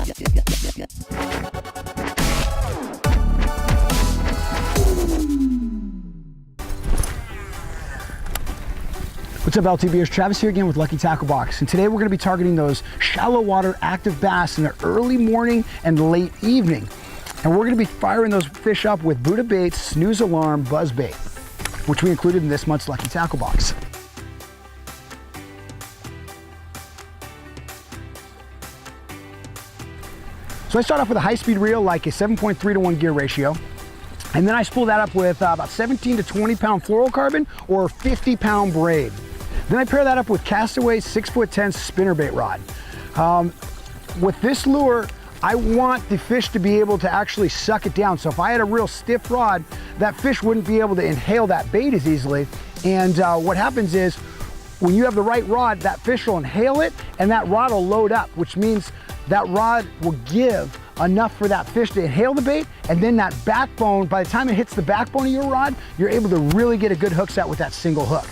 What's up, LTBers? Travis here again with Lucky Tackle Box, and today we're going to be targeting those shallow water active bass in the early morning and late evening. And we're going to be firing those fish up with Buzzbait Snooze Alarm Buzzbait, which we included in this month's Lucky Tackle Box. So I start off with a high-speed reel, like a 7.3 to 1 gear ratio. And then I spool that up with about 17 to 20 pound fluorocarbon or 50 pound braid. Then I pair that up with Castaway 6'10" spinnerbait rod. With this lure, I want the fish to be able to actually suck it down. So if I had a real stiff rod, that fish wouldn't be able to inhale that bait as easily. And what happens is, when you have the right rod, that fish will inhale it and that rod will load up, which means that rod will give enough for that fish to inhale the bait, and then that backbone, by the time it hits the backbone of your rod, you're able to really get a good hook set with that single hook.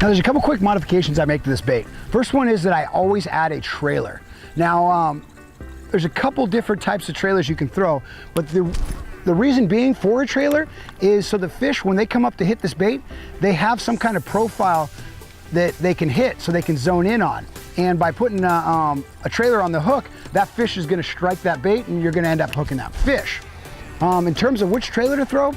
Now there's a couple quick modifications I make to this bait. First one is that I always add a trailer. Now there's a couple different types of trailers you can throw, but the reason being for a trailer is so the fish, when they come up to hit this bait, they have some kind of profile that they can hit, so they can zone in on. And by putting a trailer on the hook, that fish is gonna strike that bait and you're gonna end up hooking that fish. In terms of which trailer to throw,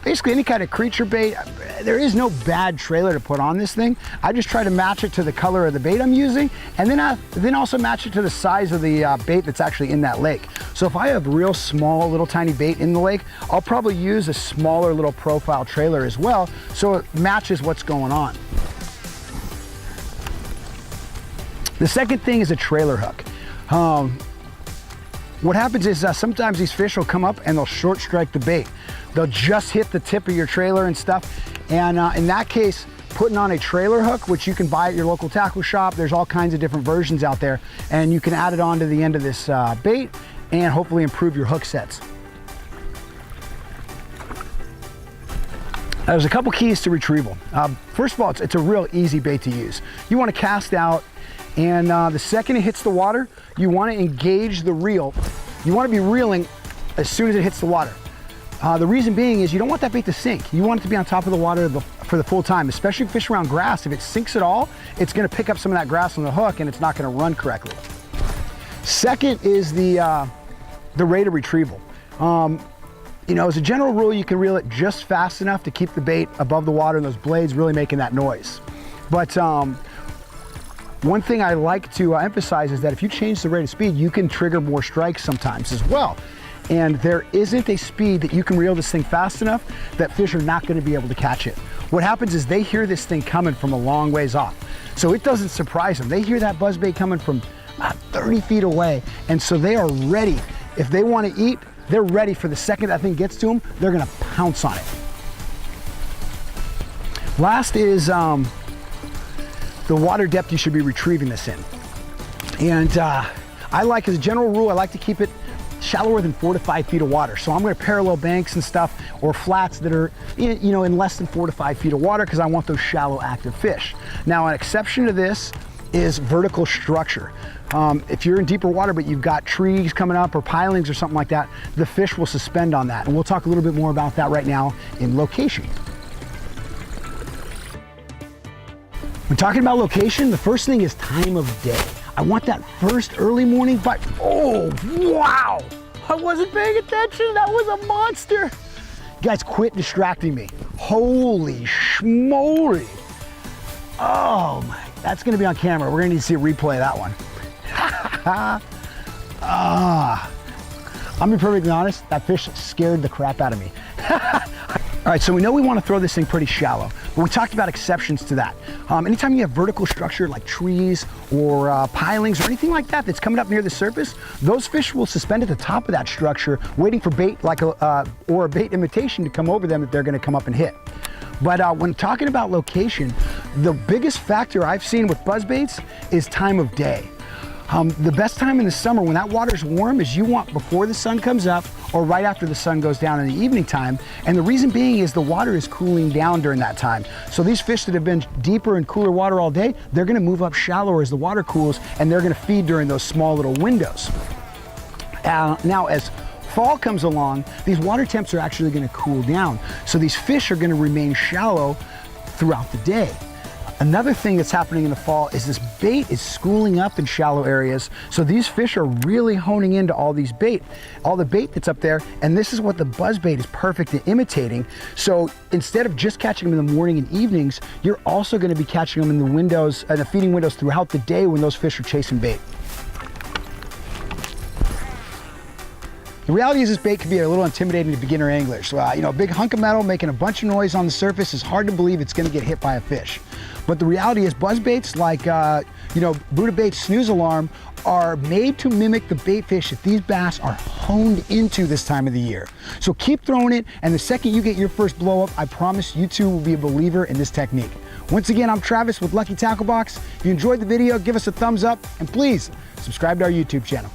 basically any kind of creature bait, there is no bad trailer to put on this thing. I just try to match it to the color of the bait I'm using, and then also match it to the size of the bait that's actually in that lake. So if I have real small, little tiny bait in the lake, I'll probably use a smaller little profile trailer as well, so it matches what's going on. The second thing is a trailer hook. What happens is sometimes these fish will come up and they'll short strike the bait. They'll just hit the tip of your trailer and stuff. And in that case, putting on a trailer hook, which you can buy at your local tackle shop, there's all kinds of different versions out there, and you can add it on to the end of this bait and hopefully improve your hook sets. There's a couple keys to retrieval. First of all, it's a real easy bait to use. You want to cast out, and the second it hits the water, you want to engage the reel. You want to be reeling as soon as it hits the water. The reason being is you don't want that bait to sink. You want it to be on top of the water for the full time, especially if you fish around grass. If it sinks at all, it's going to pick up some of that grass on the hook and it's not going to run correctly. Second is the rate of retrieval. You know, as a general rule, you can reel it just fast enough to keep the bait above the water and those blades really making that noise. But one thing I like to emphasize is that if you change the rate of speed, you can trigger more strikes sometimes as well. And there isn't a speed that you can reel this thing fast enough that fish are not going to be able to catch it. What happens is they hear this thing coming from a long ways off. So it doesn't surprise them. They hear that buzzbait coming from about 30 feet away. And so they are ready. If they want to eat, they're ready for the second that thing gets to them, they're going to pounce on it. Last is the water depth you should be retrieving this in. And I like, as a general rule, I like to keep it shallower than 4 to 5 feet of water. So I'm going to parallel banks and stuff, or flats that are in less than 4 to 5 feet of water, because I want those shallow active fish. Now, an exception to this is vertical structure. If you're in deeper water but you've got trees coming up or pilings or something like that, the fish will suspend on that. And we'll talk a little bit more about that right now in location. When talking about location, the first thing is time of day. I want that first early morning bite. Oh, wow! I wasn't paying attention. That was a monster. You guys, quit distracting me. Holy schmoly. Oh my, that's gonna be on camera. We're gonna need to see a replay of that one. I'm gonna be perfectly honest, that fish scared the crap out of me. All right, so we know we want to throw this thing pretty shallow, but we talked about exceptions to that. Anytime you have vertical structure like trees or pilings or anything like that that's coming up near the surface, those fish will suspend at the top of that structure, waiting for bait like or a bait imitation to come over them that they're going to come up and hit. But when talking about location, the biggest factor I've seen with buzzbaits is time of day. The best time in the summer when that water's warm is you want before the sun comes up or right after the sun goes down in the evening time. And the reason being is the water is cooling down during that time. So these fish that have been deeper and cooler water all day, they're gonna move up shallower as the water cools, and they're gonna feed during those small little windows. Now as fall comes along, these water temps are actually gonna cool down. So these fish are gonna remain shallow throughout the day. Another thing that's happening in the fall is this bait is schooling up in shallow areas. So these fish are really honing into all the bait that's up there. And this is what the buzzbait is perfect at imitating. So instead of just catching them in the morning and evenings, you're also going to be catching them in the windows, the feeding windows throughout the day when those fish are chasing bait. The reality is this bait can be a little intimidating to beginner anglers. So, a big hunk of metal making a bunch of noise on the surface is hard to believe it's going to get hit by a fish. But the reality is buzzbaits like, Buddha Bait's snooze alarm are made to mimic the bait fish that these bass are honed into this time of the year. So keep throwing it, and the second you get your first blow up, I promise you too will be a believer in this technique. Once again, I'm Travis with Lucky Tackle Box. If you enjoyed the video, give us a thumbs up, and please subscribe to our YouTube channel.